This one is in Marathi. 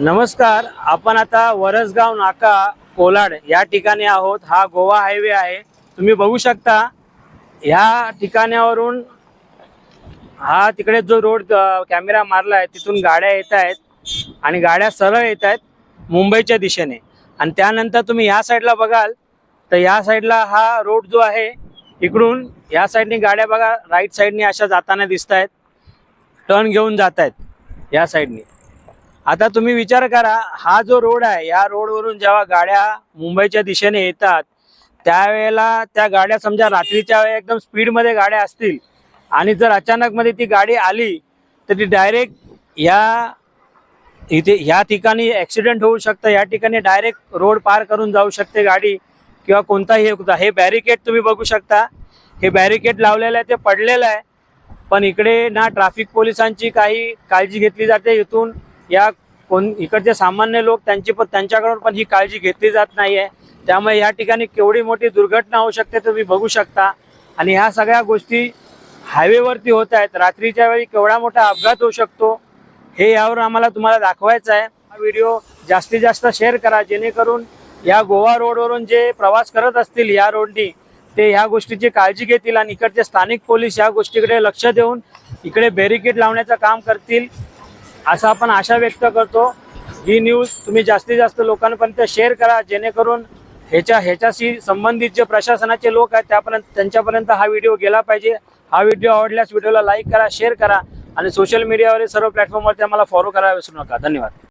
नमस्कार, आपण आता वरसगाव नाका कोलाड या ठिकाणी आहोत। हा गोवा हायवे आहे। तुम्ही बघू शकता या ठिकाणावरून हा तिकडे जो रोड कॅमेरा मारला आहे तिथून गाड्या येत आहेत आणि गाड्या सरळ येत आहेत मुंबईच्या दिशेने। आणि त्यानंतर तुम्ही या साईडला बघाल तर या साईडला हा रोड जो आहे इकडून या साईडने गाड्या बघा राईट साईडने अशा जाताना दिसत आहेत, टर्न घेऊन जात आहेत या साईडने। आता तुम्ही विचार करा, हा जो रोड आहे या रोडवरून जेव्हा गाड्या मुंबईच्या दिशेने येतात त्यावेळेला त्या गाड्या समजा रात्रीच्या वेळी एकदम स्पीडमध्ये गाड्या असतील आणि जर अचानक मध्ये ती गाडी आली तर ती डायरेक्ट या ठिकाणी ॲक्सिडेंट होऊ शकतं। या ठिकाणी डायरेक्ट रोड पार करून जाऊ शकते गाडी किंवा कोणताही। हे बॅरिकेड तुम्ही बघू शकता, हे बॅरिकेड लावलेलं आहे ते पडलेलं आहे, पण इकडे ना ट्रॅफिक पोलिसांची काही काळजी घेतली जाते। इथून इकडचे सामान्य लोक त्यांच्याकडून पण ही काळजी घेतली जात नाहीये। त्यामुळे या ठिकाणी केवढी मोठी दुर्घटना होऊ शकते तुम्ही बघू शकता। आणि ह्या सगळ्या गोष्टी हायवेवरती होत आहेत, रात्रीच्या वेळी केवढा मोठा अपघात होऊ शकतो हे यावर आम्हाला तुम्हाला दाखवायचं आहे। हा व्हिडिओ जास्तीत जास्त शेअर करा, जेणेकरून या गोवा रोडवरून जे प्रवास करत असतील या रोडनी ते ह्या गोष्टीची काळजी घेतील आणि इकडचे स्थानिक पोलीस या गोष्टीकडे लक्ष देऊन इकडे बॅरिकेड लावण्याचं काम करतील असं आपण आशा व्यक्त करतो। ही न्यूज तुम्ही जास्तीत जास्त लोकांपर्यंत शेअर करा, जेणेकरून ह्याच्याशी संबंधित जे प्रशासनाचे लोक आहेत त्यांच्यापर्यंत हा व्हिडिओ गेला पाहिजे। हा व्हिडिओ आवडल्यास व्हिडिओला लाईक करा, शेअर करा आणि सोशल मीडियावरील सर्व प्लॅटफॉर्मवरती आम्हाला फॉलो करायला विसरू नका। धन्यवाद।